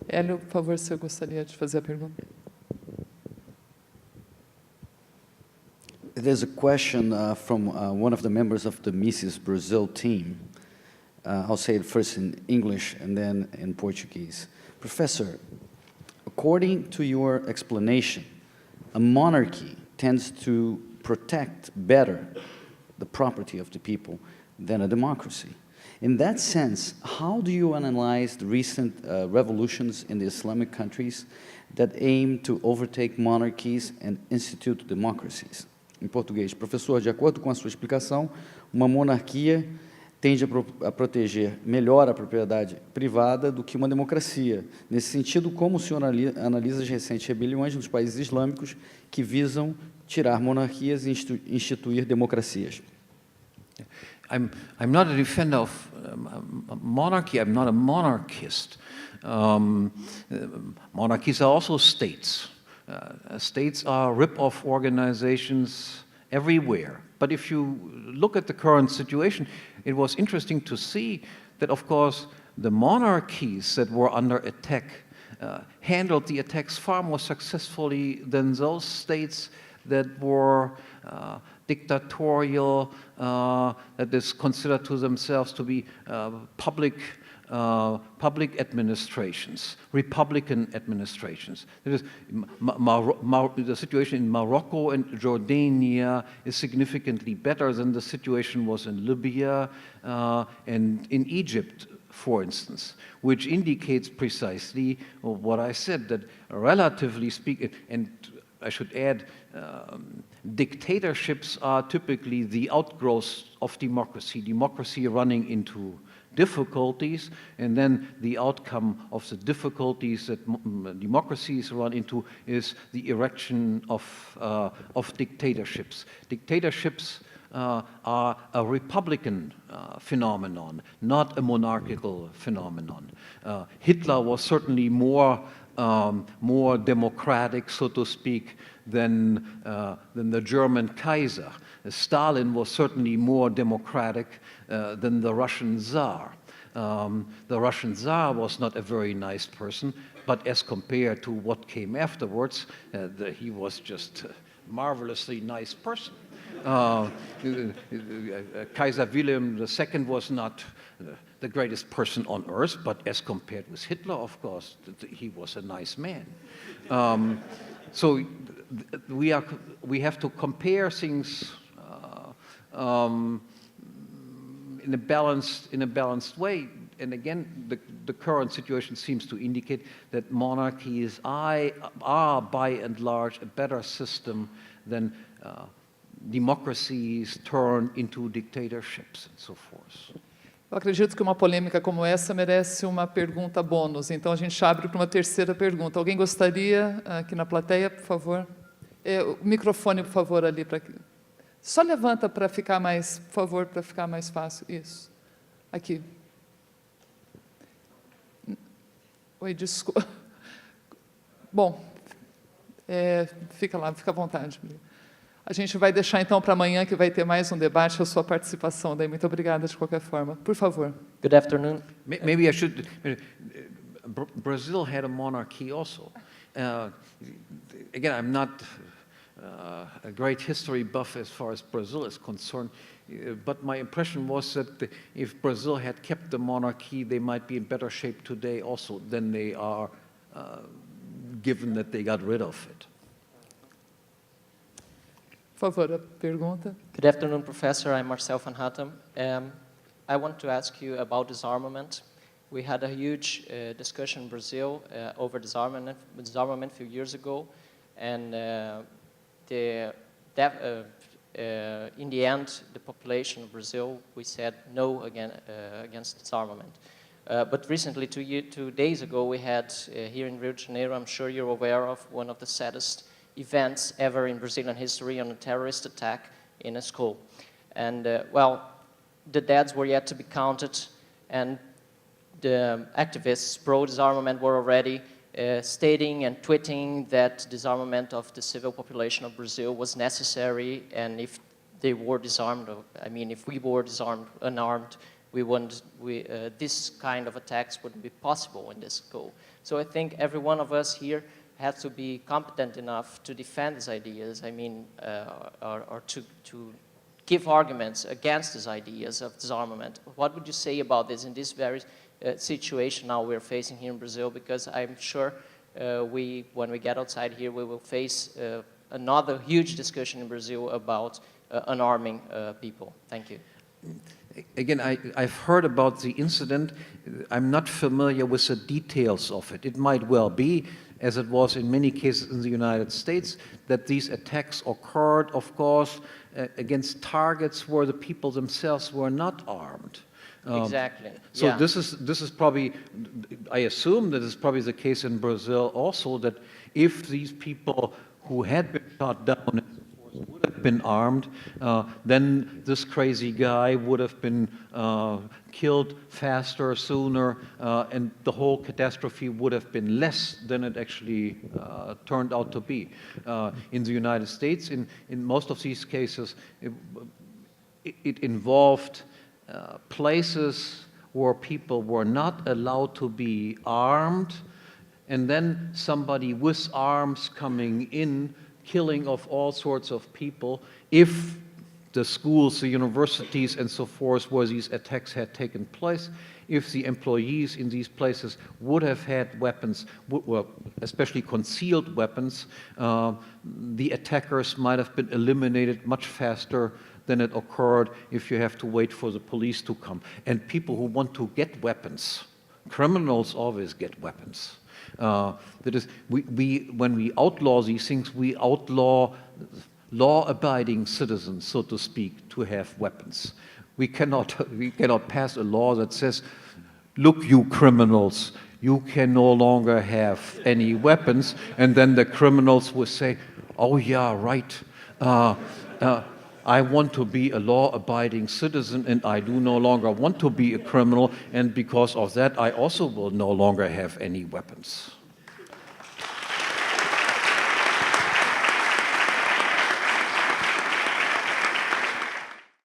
Hélio, por favor, você gostaria de fazer a pergunta? There's a question from one of the members of the Mrs. Brazil team. I'll say it first in English and then in Portuguese. Professor, according to your explanation, a monarchy tends to protect better the property of the people than a democracy. In that sense, how do you analyze the recent revolutions in the Islamic countries that aim to overtake monarchies and institute democracies? Em português, professor, de acordo com a sua explicação, uma monarquia tende a proteger melhor a propriedade privada do que uma democracia. Nesse sentido, como o senhor analisa as recentes rebeliões nos países islâmicos que visam tirar monarquias e instituir democracias? I'm not a defender of monarchy. I'm not a monarchist. Monarchies are also states. States are rip-off organizations everywhere. But if you look at the current situation, it was interesting to see that, of course, the monarchies that were under attack handled the attacks far more successfully than those states that were dictatorial, that is considered to themselves to be public administrations, Republican administrations. That is, the situation in Morocco and Jordania is significantly better than the situation was in Libya and in Egypt, for instance, which indicates precisely what I said, that relatively speaking, and I should add, dictatorships are typically the outgrowths of democracy, democracy running into difficulties, and then the outcome of the difficulties that democracies run into is the erection of dictatorships. Dictatorships are a republican phenomenon, not a monarchical phenomenon. Hitler was certainly more democratic, so to speak, than the German Kaiser. Stalin was certainly more democratic than the Russian Tsar. The Russian Tsar was not a very nice person, but as compared to what came afterwards, he was just a marvelously nice person. Kaiser Wilhelm II was not the greatest person on earth, but as compared with Hitler, of course, he was a nice man. So we have to compare things in a balanced way. And again, the current situation seems to indicate that monarchies are by and large a better system than democracies turn into dictatorships and so forth. Eu acredito que uma polêmica como essa merece uma pergunta bônus. Então, a gente abre para uma terceira pergunta. Alguém gostaria, aqui na plateia, por favor? O microfone, por favor, ali. Só levanta para ficar mais, por favor, para ficar mais fácil. Isso. Aqui. Oi, desculpa. Bom, fica lá, fica à vontade. A gente vai deixar, então, para amanhã, que vai ter mais um debate, a sua participação. Daí, muito obrigada, de qualquer forma. Por favor. Good afternoon. Maybe I should... Brazil had a monarchy also. Again, I'm not a great history buff as far as Brazil is concerned, but my impression was that if Brazil had kept the monarchy, they might be in better shape today also than they are, given that they got rid of it. Por favor, a pergunta. Good afternoon, Professor. I'm Marcel van Hattem. I want to ask you about disarmament. We had a huge discussion in Brazil over disarmament a few years ago, and in the end, the population of Brazil, we said no against disarmament. But recently, 2 days ago, we had here in Rio de Janeiro, I'm sure you're aware of, one of the saddest events ever in Brazilian history on a terrorist attack in a school. And, well, the deaths were yet to be counted, and the activists pro-disarmament were already stating and tweeting that disarmament of the civil population of Brazil was necessary, and if they were disarmed, I mean, if we were disarmed, unarmed, this kind of attacks wouldn't be possible in this school. So I think every one of us here has to be competent enough to defend these ideas, I mean, or to give arguments against these ideas of disarmament. What would you say about this in this very situation now we're facing here in Brazil? Because I'm sure when we get outside here, we will face another huge discussion in Brazil about unarming people. Thank you. Again, I've heard about the incident. I'm not familiar with the details of it. It might well be, as it was in many cases in the United States, that these attacks occurred, of course, against targets where the people themselves were not armed. Exactly. So yeah. this is probably, I assume that is probably the case in Brazil also, that if these people who had been shot down would have been armed, then this crazy guy would have been killed faster, sooner, and the whole catastrophe would have been less than it actually turned out to be. In the United States, in most of these cases, it involved places where people were not allowed to be armed, and then somebody with arms coming in, killing of all sorts of people. If the schools, the universities, and so forth, where these attacks had taken place, if the employees in these places would have had weapons, well, especially concealed weapons, the attackers might have been eliminated much faster than it occurred if you have to wait for the police to come. And people who want to get weapons, criminals always get weapons. That is, when we outlaw these things, we outlaw law-abiding citizens, so to speak, to have weapons. We cannot pass a law that says, look, you criminals, you can no longer have any weapons, and then the criminals will say, oh yeah, right, I want to be a law-abiding citizen, and I do no longer want to be a criminal, and because of that, I also will no longer have any weapons.